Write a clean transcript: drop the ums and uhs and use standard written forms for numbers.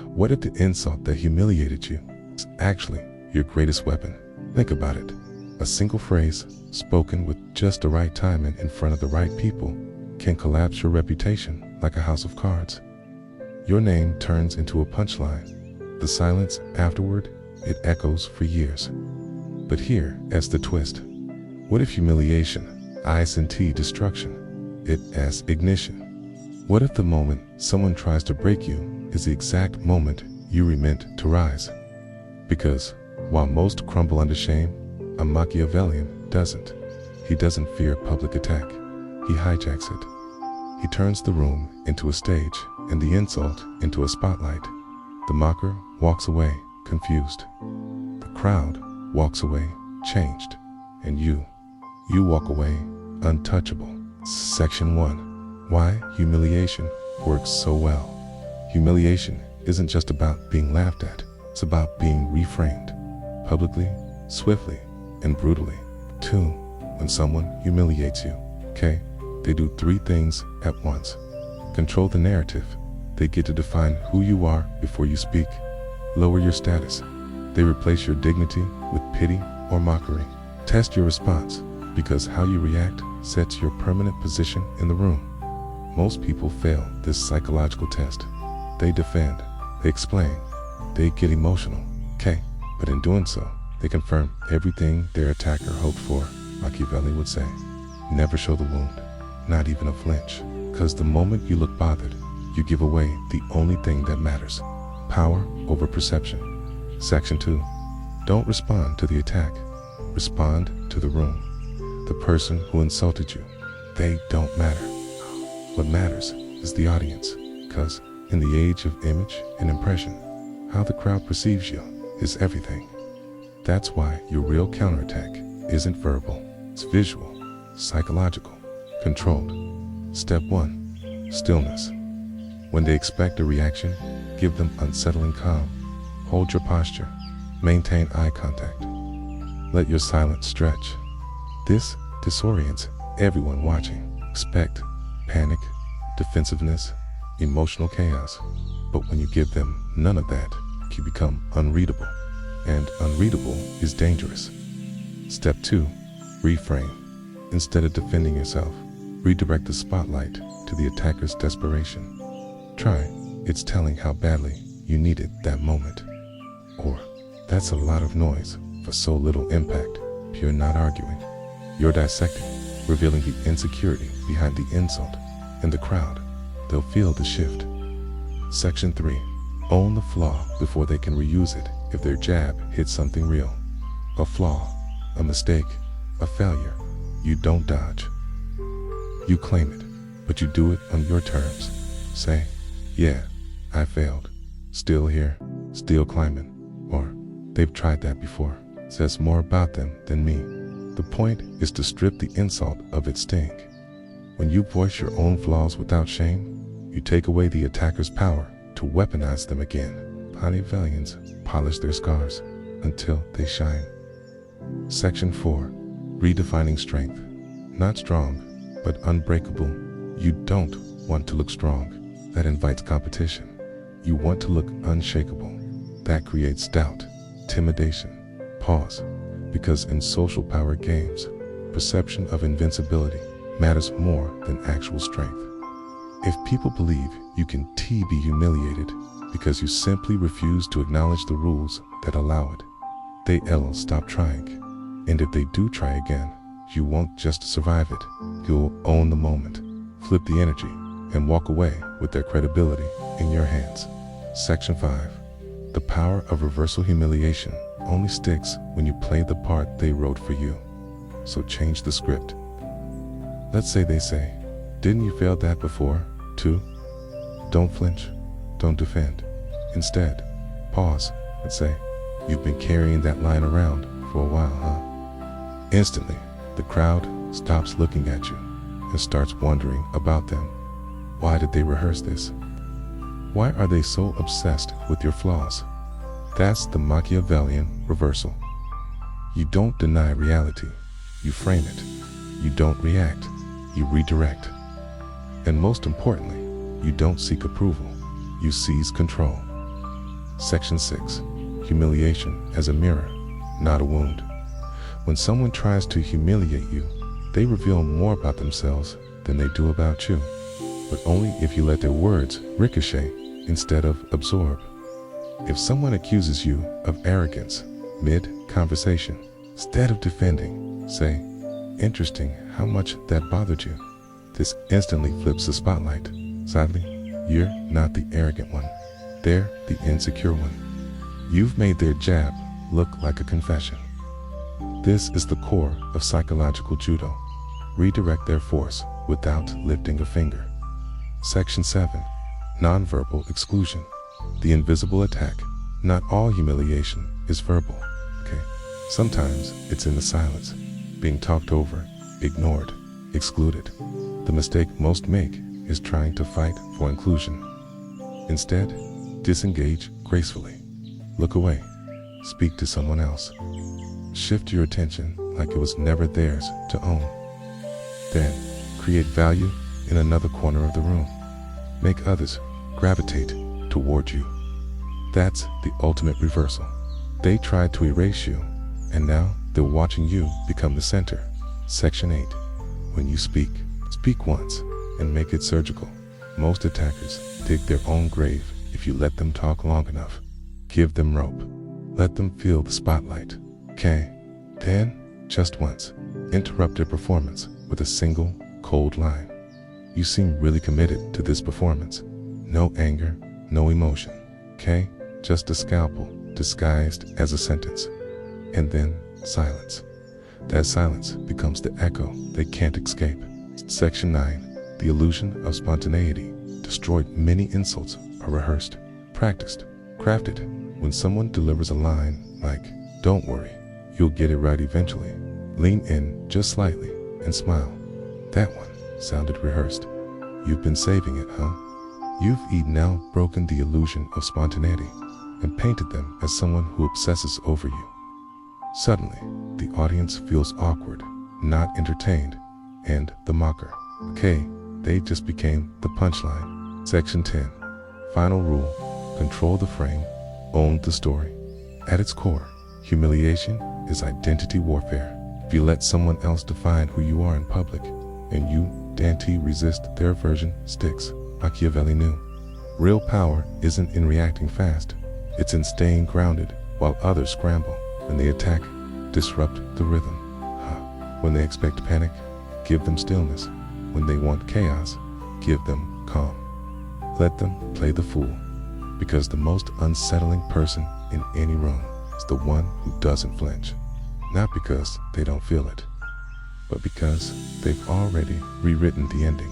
What if the insult that humiliated you is actually your greatest weapon? Think about it. A single phrase, spoken with just the right timing in front of the right people, can collapse your reputation like a house of cards. Your name turns into a punchline. The silence afterward, it echoes for years. But here is the twist. What if humiliation, ISNT destruction, it as ignition? What if the moment someone tries to break you is the exact moment you were meant to rise? Because while most crumble under shame, a Machiavellian doesn't. He doesn't fear public attack. He hijacks it. He turns the room into a stage and the insult into a spotlight. The mocker walks away confused. The crowd walks away changed. And you walk away untouchable. Section 1. Why humiliation works so well. Humiliation isn't just about being laughed at. It's about being reframed. Publicly, swiftly, and brutally. 2. When someone humiliates you, they do 3 things at once. Control the narrative. They get to define who you are before you speak. Lower your status. They replace your dignity with pity or mockery. Test your response, because how you react sets your permanent position in the room. Most people fail this psychological test. They defend, they explain, they get emotional, but in doing so, they confirm everything their attacker hoped for. Machiavelli would say, never show the wound, not even a flinch, because the moment you look bothered, you give away the only thing that matters, power over perception. Section 2. Don't respond to the attack. Respond to the room. The person who insulted you, they don't matter. What matters is the audience, because in the age of image and impression, how the crowd perceives you is everything. That's why your real counterattack isn't verbal, it's visual, psychological, controlled. Step 1. Stillness. When they expect a reaction, give them unsettling calm. Hold your posture. Maintain eye contact. Let your silence stretch. This disorients everyone watching. Expect panic, defensiveness, emotional chaos. But when you give them none of that, you become unreadable. And unreadable is dangerous. Step 2. Reframe. Instead of defending yourself, redirect the spotlight to the attacker's desperation. Try, it's telling how badly you needed that moment. Or, that's a lot of noise for so little impact. You're not arguing. You're dissecting, revealing the insecurity behind the insult. In the crowd, they'll feel the shift. Section 3. Own the flaw before they can reuse it if their jab hits something real. A flaw, a mistake, a failure. You don't dodge. You claim it, but you do it on your terms. Say, yeah, I failed. Still here, still climbing. Or, they've tried that before. Says more about them than me. The point is to strip the insult of its sting. When you voice your own flaws without shame, you take away the attacker's power to weaponize them again. Machiavellians polish their scars until they shine. Section 4. Redefining strength. Not strong, but unbreakable. You don't want to look strong. That invites competition. You want to look unshakable. That creates doubt, intimidation. Pause. Because in social power games, perception of invincibility matters more than actual strength. If people believe you can be humiliated because you simply refuse to acknowledge the rules that allow it, they'll stop trying. And if they do try again, you won't just survive it, you'll own the moment, flip the energy, and walk away with their credibility in your hands. Section 5. The power of reversal humiliation only sticks when you play the part they wrote for you. So change the script. Let's say they say, didn't you fail that before, too? Don't flinch, don't defend. Instead, pause and say, you've been carrying that line around for a while, huh? Instantly, the crowd stops looking at you and starts wondering about them. Why did they rehearse this? Why are they so obsessed with your flaws? That's the Machiavellian reversal. You don't deny reality, you frame it. You don't react, you redirect. And most importantly, you don't seek approval, you seize control. Section 6. Humiliation as a mirror, not a wound. When someone tries to humiliate you, they reveal more about themselves than they do about you, but only if you let their words ricochet instead of absorb. If someone accuses you of arrogance mid-conversation, instead of defending, say, "Interesting how much that bothered you." This instantly flips the spotlight. Sadly, you're not the arrogant one. They're the insecure one. You've made their jab look like a confession. This is the core of psychological judo. Redirect their force without lifting a finger. Section 7. Nonverbal exclusion. The invisible attack. Not all humiliation is verbal, okay? Sometimes it's in the silence, being talked over, ignored, excluded. The mistake most make is trying to fight for inclusion. Instead, disengage gracefully. Look away. Speak to someone else. Shift your attention like it was never theirs to own. Then, create value in another corner of the room. Make others gravitate toward you. That's the ultimate reversal. They tried to erase you, and now they're watching you become the center. Section 8. When you speak, speak once and make it surgical. Most attackers dig their own grave if you let them talk long enough. Give them rope. Let them feel the spotlight. Okay? Then, just once, interrupt their performance with a single, cold line. You seem really committed to this performance. No anger, no emotion. Okay? Just a scalpel disguised as a sentence. And then, silence. That silence becomes the echo they can't escape. Section 9. The illusion of spontaneity. Destroyed many insults are rehearsed, practiced, crafted. When someone delivers a line like, "Don't worry, you'll get it right eventually," lean in just slightly and smile. That one sounded rehearsed. You've been saving it, huh? You've now broken the illusion of spontaneity and painted them as someone who obsesses over you. Suddenly, the audience feels awkward, not entertained, and the mocker. Okay, they just became the punchline. Section 10. Final rule. Control the frame, own the story. At its core, humiliation is identity warfare. If you let someone else define who you are in public, and you, Dante, resist their version, sticks. Machiavelli knew. Real power isn't in reacting fast. It's in staying grounded while others scramble. When they attack, disrupt the rhythm. When they expect panic, give them stillness. When they want chaos, give them calm. Let them play the fool, because the most unsettling person in any room is the one who doesn't flinch. Not because they don't feel it, but because they've already rewritten the ending.